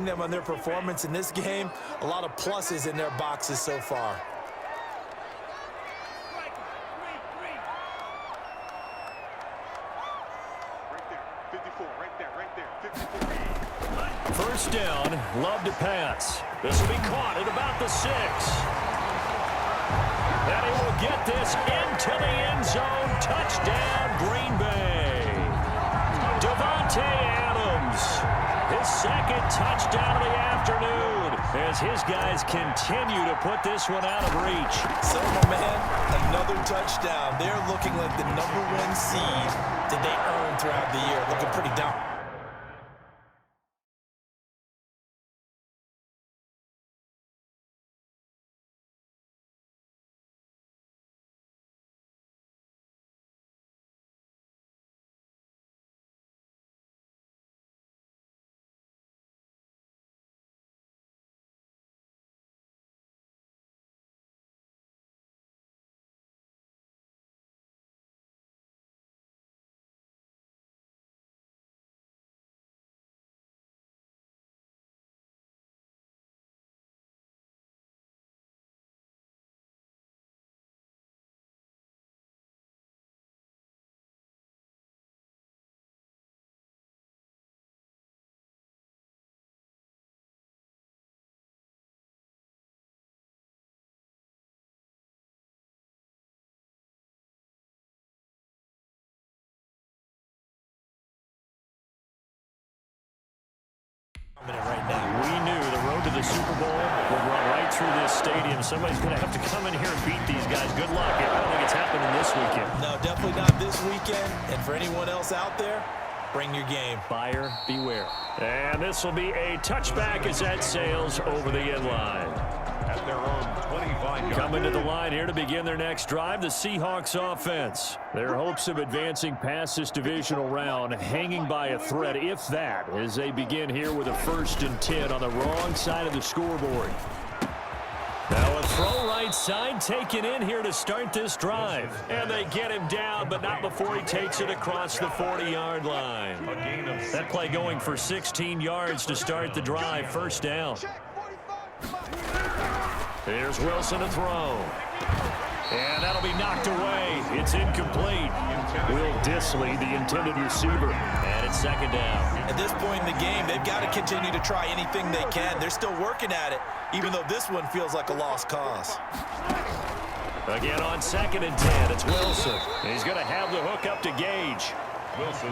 Them on their performance in this game, a lot of pluses in their boxes so far. First down, Love to pass. This will be caught at about the 6. And he will get this into the end zone. Touchdown, Green Bay. Davante Adams, his second touchdown of the afternoon, as his guys continue to put this one out of reach. So, my man, another touchdown. They're looking like the #1 seed that they earned throughout the year. Looking pretty down. Right now. We knew the road to the Super Bowl would run right through this stadium. Somebody's going to have to come in here and beat these guys. Good luck. I don't think it's happening this weekend. No, definitely not this weekend. And for anyone else out there, bring your game. Buyer beware. And this will be a touchback as that sails over the end line. At their own 25 Coming to the line here to begin their next drive, the Seahawks offense. Their hopes of advancing past this divisional round hanging by a thread, if that, as they begin here with a 1st and 10 on the wrong side of the scoreboard. Now a throw right side taken in here to start this drive. And they get him down, but not before he takes it across the 40-yard line. That play going for 16 yards to start the drive. First down. Here's Wilson to throw. And that'll be knocked away. It's incomplete. Will Dissly, the intended receiver. And it's 2nd down. At this point in the game, they've got to continue to try anything they can. They're still working at it, even though this one feels like a lost cause. Again on 2nd and 10, it's Wilson. And he's going to have the hook up to Gage.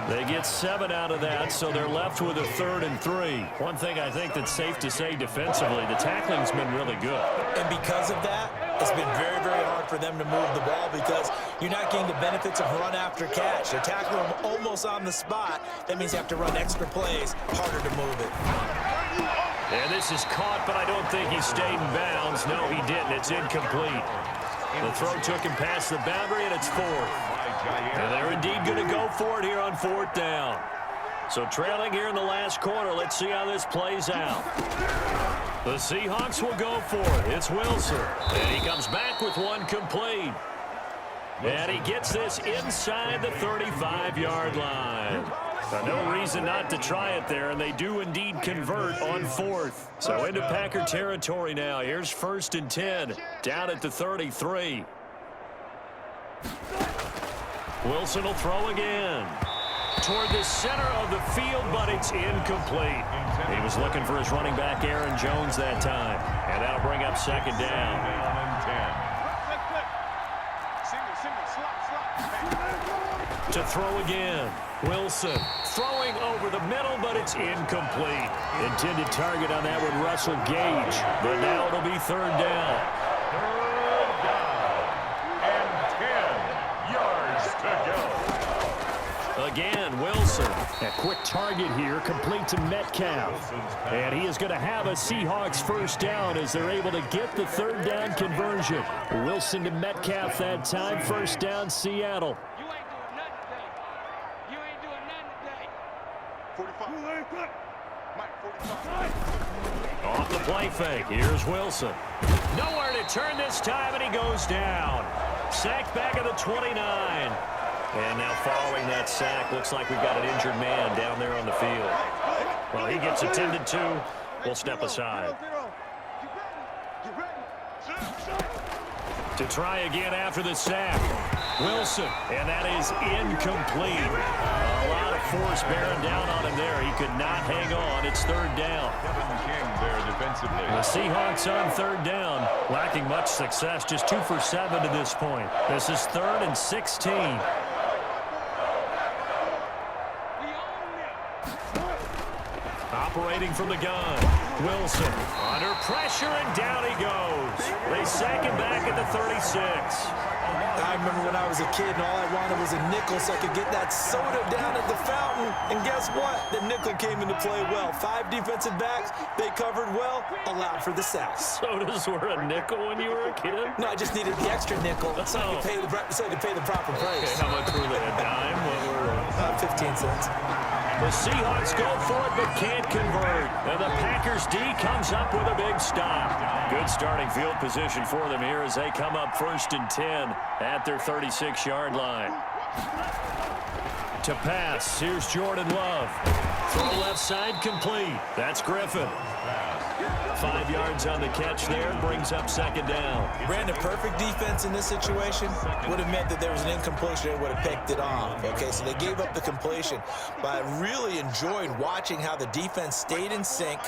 They get 7 out of that, so they're left with a 3rd and 3. One thing I think that's safe to say defensively, the tackling's been really good. And because of that, it's been very, very hard for them to move the ball because you're not getting the benefits of run after catch. They're tackling them almost on the spot. That means you have to run extra plays, harder to move it. And this is caught, but I don't think he stayed in bounds. No, he didn't. It's incomplete. The throw took him past the boundary, and it's 4th. And they're indeed going to go for it here on 4th down. So trailing here in the last quarter, let's see how this plays out. The Seahawks will go for it. It's Wilson. And he comes back with one complete. And he gets this inside the 35-yard line. No reason not to try it there, and they do indeed convert on 4th. So into Packer territory now. Here's 1st and 10, down at the 33. Wilson will throw again. Toward the center of the field, but it's incomplete. He was looking for his running back, Aaron Jones, that time. And that'll bring up 2nd down. To throw again. Wilson throwing over the middle, but it's incomplete. Intended target on that one, Russell Gage. But now it'll be 3rd down. Again, Wilson. A quick target here, complete to Metcalf. And he is going to have a Seahawks 1st down as they're able to get the 3rd down conversion. Wilson to Metcalf that time. 1st down, Seattle. You ain't doing nothing today. 45. Off the play fake. Here's Wilson. Nowhere to turn this time, and he goes down. Sacked back at the 29. And now following that sack, looks like we've got an injured man down there on the field. Well, he gets attended to, will step aside. To try again after the sack. Wilson, and that is incomplete. A lot of force bearing down on him there. He could not hang on. It's third down. The Seahawks on third down, lacking much success, just 2 for 7 to this point. This is 3rd and 16. Operating from the gun. Wilson under pressure, and down he goes. They sack him back at the 36. I remember when I was a kid and all I wanted was a nickel so I could get that soda down at the fountain. And guess what? The nickel came into play well. 5 defensive backs, they covered well, allowed for the sacks. Sodas were a nickel when you were a kid? No, I just needed the extra nickel so I could pay the proper price. Okay, how much were they? A dime? What were they? 15 cents. The Seahawks go for it but can't convert. And the Packers D comes up with a big stop. Good starting field position for them here as they come up 1st and 10 at their 36-yard line. To pass, here's Jordan Love. Throw left side complete. That's Griffin. 5 yards on the catch there, brings up 2nd down. Brandon, perfect defense in this situation would have meant that there was an incompletion and would have picked it off. Okay, so they gave up the completion. But I really enjoyed watching how the defense stayed in sync,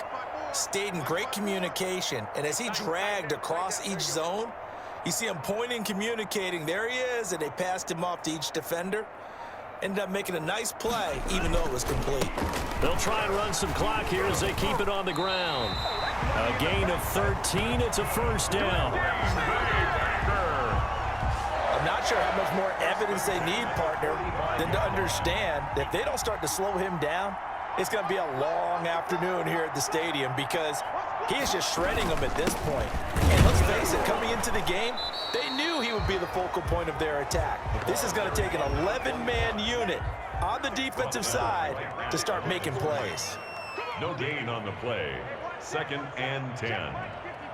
stayed in great communication, and as he dragged across each zone, you see him pointing, communicating. There he is, and they passed him off to each defender. Ended up making a nice play, even though it was complete. They'll try and run some clock here as they keep it on the ground. A gain of 13. It's a 1st down. I'm not sure how much more evidence they need, partner, than to understand that if they don't start to slow him down, it's going to be a long afternoon here at the stadium because he is just shredding them at this point. And let's face it, coming into the game, they knew he would be the focal point of their attack. This is going to take an 11-man unit on the defensive side to start making plays. No gain on the play. 2nd and 10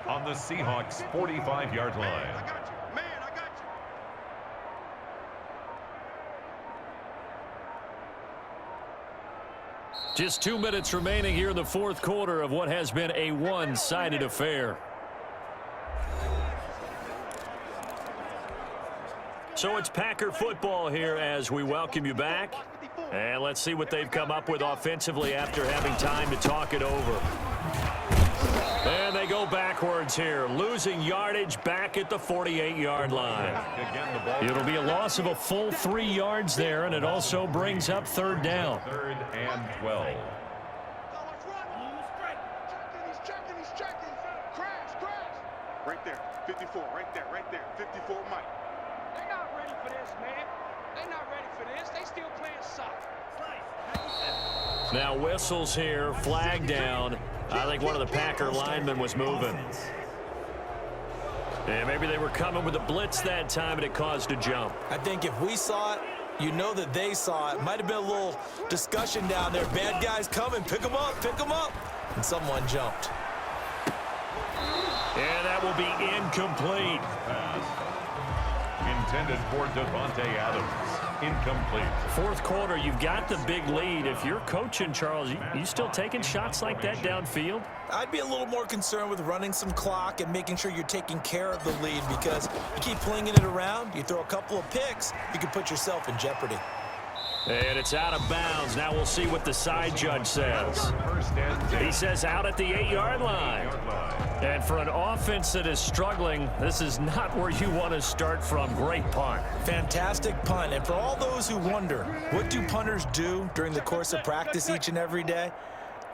on the Seahawks 45-yard line. Just 2 minutes remaining here in the 4th quarter of what has been a one-sided affair. So it's Packer football here as we welcome you back. And let's see what they've come up with offensively after having time to talk it over. And they go backwards here, losing yardage back at the 48-yard line. It'll be a loss of a full 3 yards there, and it also brings up 3rd down. 3rd and 12. Right there, 54, right there, 54 Mike. They're not ready for this, man. They're not ready for this. They still playing soccer. Now whistles here, flag down. I think one of the Packer linemen was moving. And maybe they were coming with a blitz that time and it caused a jump. I think if we saw it, you know that they saw it. Might have been a little discussion down there. Bad guys coming, pick them up, and someone jumped. And that will be incomplete. Intended for Devontae Adams. Incomplete. 4th quarter, you've got the big lead. If you're coaching, Charles, you still taking shots like that downfield? I'd be a little more concerned with running some clock and making sure you're taking care of the lead because you keep flinging it around, you throw a couple of picks, you can put yourself in jeopardy. And it's out of bounds. Now we'll see what the side judge says. He says out at the 8-yard line. And for an offense that is struggling, this is not where you want to start from. Great punt. Fantastic punt. And for all those who wonder, what do punters do during the course of practice each and every day?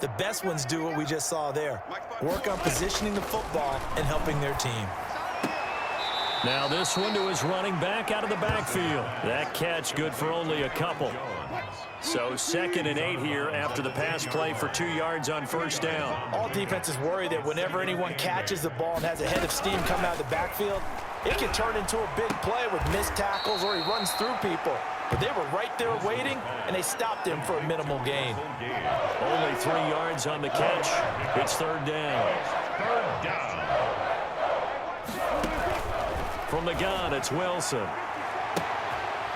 The best ones do what we just saw there. Work on positioning the football and helping their team. Now this one to his running back out of the backfield. That catch good for only a couple. So 2nd and 8 here after the pass play for 2 yards on 1st down. All defenses worry that whenever anyone catches the ball and has a head of steam coming out of the backfield, it can turn into a big play with missed tackles or he runs through people. But they were right there waiting, and they stopped him for a minimal gain. Only 3 yards on the catch. It's 3rd down. 3rd down. From the gun, it's Wilson.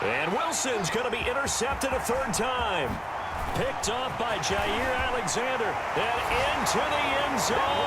And Wilson's going to be intercepted a 3rd time. Picked off by Jair Alexander and into the end zone.